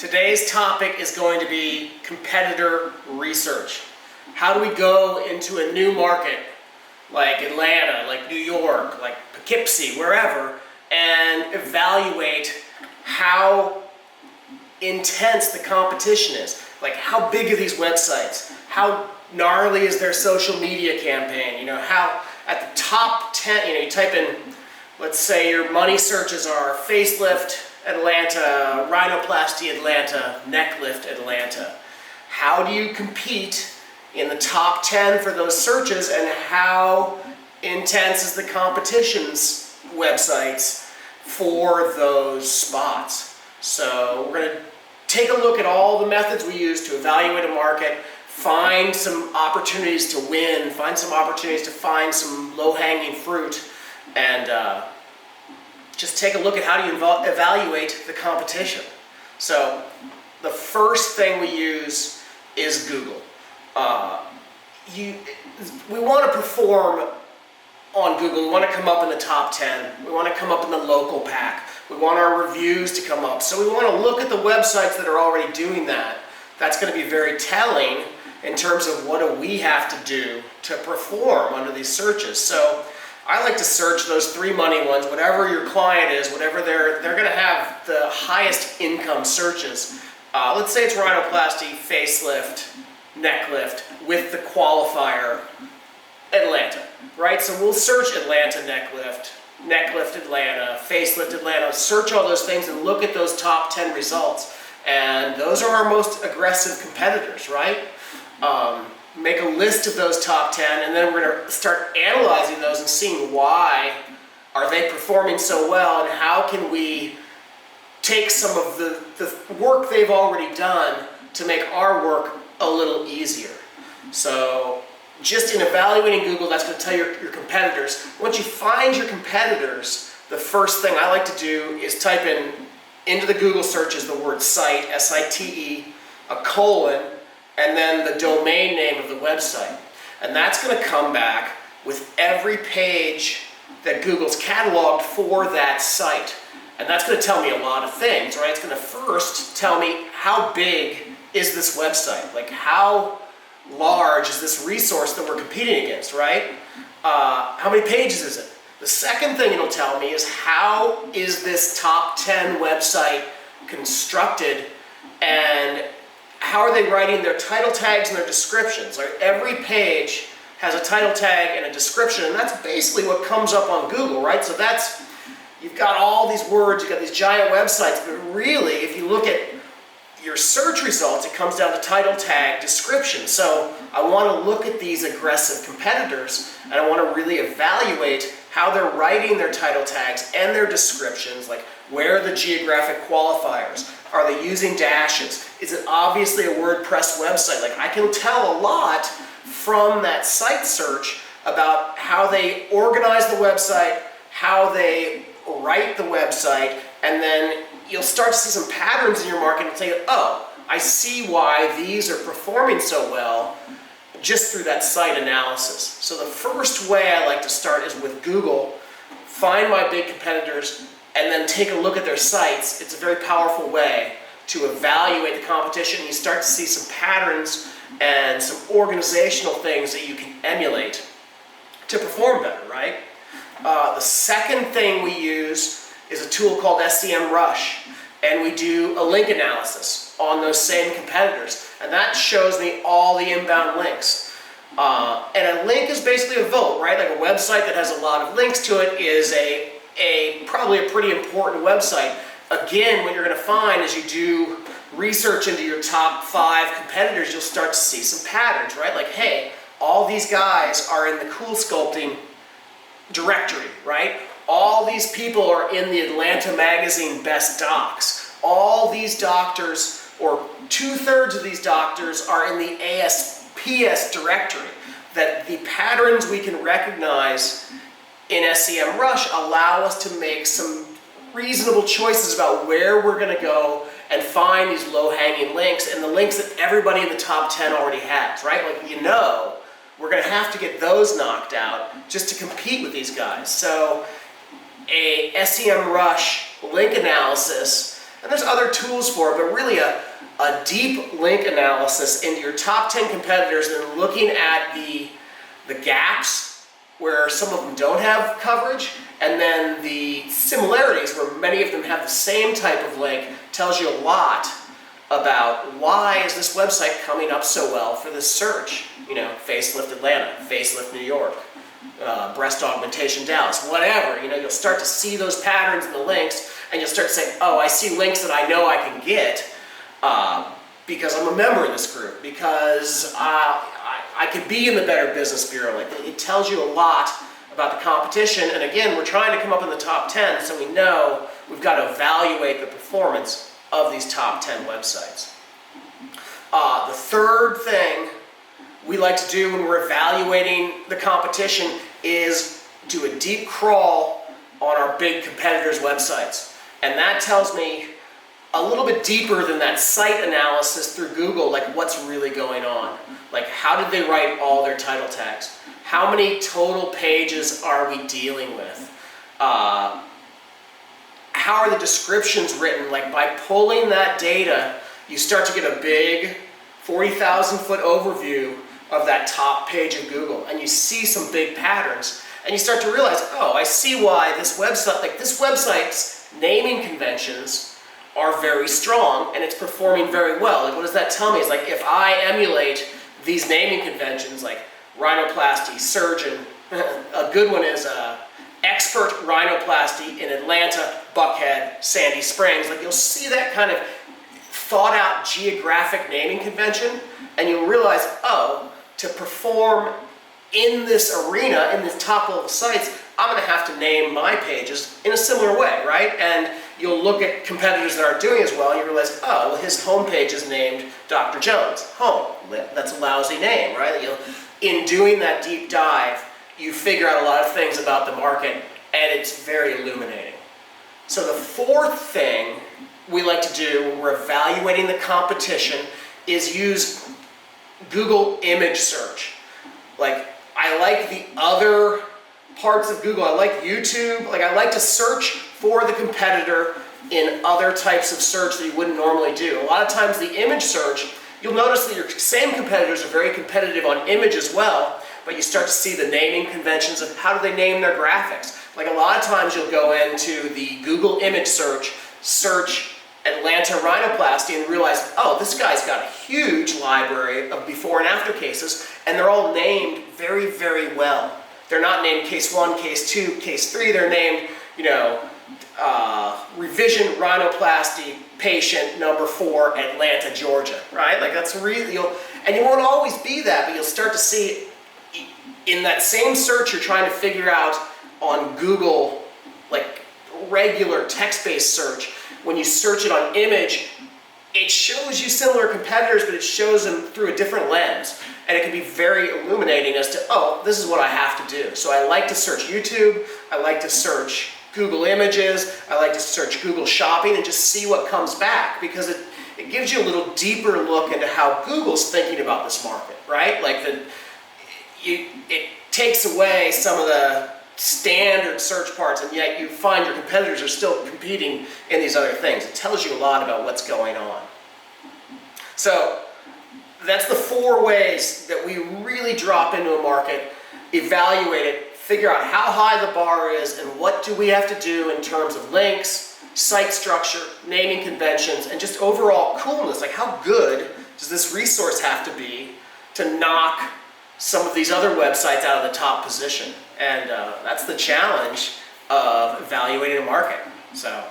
Today's topic is going to be competitor research. How do we go into a new market like Atlanta, like New York, like Poughkeepsie, wherever, and evaluate how intense the competition is? Like, how big are these websites? How gnarly is their social media campaign? How at the top 10, you type in, let's say your money searches are facelift Atlanta, rhinoplasty Atlanta, neck lift Atlanta. How do you compete in the top 10 for those searches, and how intense is the competition's websites for those spots? So we're going to take a look at all the methods we use to evaluate a market, find some opportunities to win, find some opportunities to find some low-hanging fruit, and just take a look at how do you evaluate the competition. So the first thing we use is Google. We want to perform on Google. We want to come up in the top 10. We want to come up in the local pack. We want our reviews to come up. So we want to look at the websites that are already doing that. That's going to be very telling in terms of what do we have to do to perform under these searches. So I like to search those three money ones, whatever your client is, whatever they're going to have the highest income searches. Let's say it's rhinoplasty, facelift, neck lift with the qualifier Atlanta, right? So we'll search Atlanta neck lift Atlanta, facelift Atlanta, search all those things and look at those top 10 results. And those are our most aggressive competitors, right? Make a list of those top 10, and then we're going to start analyzing those and seeing why are they performing so well, and how can we take some of the work they've already done to make our work a little easier. So just in evaluating Google, that's going to tell your competitors. Once you find your competitors, the first thing I like to do is type into the Google searches the word site, S-I-T-E, a colon, and then the domain name of the website. And that's going to come back with every page that Google's cataloged for that site. And that's going to tell me a lot of things, right? It's going to first tell me how big is this website? Like, how large is this resource that we're competing against, right? How many pages is it? The second thing it'll tell me is how is this top 10 website constructed, and how are they writing their title tags and their descriptions? Like, every page has a title tag and a description, and that's basically what comes up on Google, right? So you've got all these words, you've got these giant websites, but really, if you look at your search results, it comes down to title tag, description. So I want to look at these aggressive competitors, and I want to really evaluate how they're writing their title tags and their descriptions, like where are the geographic qualifiers? Are they using dashes? Is it obviously a WordPress website? Like, I can tell a lot from that site search about how they organize the website, how they write the website, and then you'll start to see some patterns in your market and say, oh, I see why these are performing so well just through that site analysis. So the first way I like to start is with Google, find my big competitors, and then take a look at their sites. It's a very powerful way to evaluate the competition. You start to see some patterns and some organizational things that you can emulate to perform better, right? The second thing we use is a tool called SEM Rush, and we do a link analysis on those same competitors, and that shows me all the inbound links. And a link is basically a vote, right? Like, a website that has a lot of links to it is probably a pretty important website. Again, what you're going to find as you do research into your top 5 competitors, you'll start to see some patterns, right? Like, hey, all these guys are in the Cool Sculpting directory, right? All these people are in the Atlanta Magazine Best Docs. All these doctors, or 2/3 of these doctors, are in the ASPS directory. That the patterns we can recognize in SEM Rush allow us to make some reasonable choices about where we're going to go and find these low-hanging links, and the links that everybody in the top 10 already has, right? Like, we're going to have to get those knocked out just to compete with these guys. So a SEM Rush link analysis And there's other tools for it, but really a deep link analysis into your top 10 competitors and looking at the gaps where some of them don't have coverage, and then the similarities where many of them have the same type of link tells you a lot about why is this website coming up so well for this search. You know, facelift Atlanta, facelift New York, breast augmentation Dallas, whatever. You know, you'll start to see those patterns in the links, and you'll start to say, oh, I see links that I know I can get because I'm a member of this group, because I could be in the Better Business Bureau. Like, it tells you a lot about the competition, and again, we're trying to come up in the top 10, so we know we've got to evaluate the performance of these top 10 websites. The third thing we like to do when we're evaluating the competition is do a deep crawl on our big competitors' websites. And that tells me a little bit deeper than that site analysis through Google, like what's really going on. Like, how did they write all their title tags? How many total pages are we dealing with? How are the descriptions written? Like, by pulling that data, you start to get a big 40,000 foot overview of that top page of Google, and you see some big patterns, and you start to realize, oh, I see why this website's naming conventions are very strong, and it's performing very well. Like, what does that tell me? It's like, if I emulate these naming conventions, like rhinoplasty, surgeon, a good one is expert rhinoplasty in Atlanta, Buckhead, Sandy Springs. Like, you'll see that kind of thought out geographic naming convention, and you'll realize, oh, to perform in this arena, in this top level sites, I'm going to have to name my pages in a similar way, right? And you'll look at competitors that aren't doing as well, and you realize, oh, well, his homepage is named Dr. Jones. Home. That's a lousy name, right? In doing that deep dive, you figure out a lot of things about the market, and it's very illuminating. So the fourth thing we like to do when we're evaluating the competition is use Google image search. Like, I like the other parts of Google. I like YouTube. Like, I like to search for the competitor in other types of search that you wouldn't normally do. A lot of times the image search, you'll notice that your same competitors are very competitive on image as well, but you start to see the naming conventions of how do they name their graphics. Like, a lot of times you'll go into the Google image search Atlanta rhinoplasty and realize, oh, this guy's got a huge library of before and after cases, and they're all named very, very well. They're not named case 1, case 2, case 3. They're named, you know, revision rhinoplasty patient number 4, Atlanta, Georgia, right? Like, that's really, and you won't always be that, but you'll start to see in that same search you're trying to figure out on Google, like regular text-based search. When you search it on image, it shows you similar competitors, but it shows them through a different lens. And it can be very illuminating as to, oh, this is what I have to do. So I like to search YouTube, I like to search Google Images, I like to search Google Shopping and just see what comes back, because it gives you a little deeper look into how Google's thinking about this market, right? Like, it takes away some of the standard search parts, and yet you find your competitors are still competing in these other things. It tells you a lot about what's going on. So that's the 4 ways that we really drop into a market, evaluate it, figure out how high the bar is, and what do we have to do in terms of links, site structure, naming conventions, and just overall coolness. Like, how good does this resource have to be to knock some of these other websites out of the top position? And that's the challenge of evaluating a market. So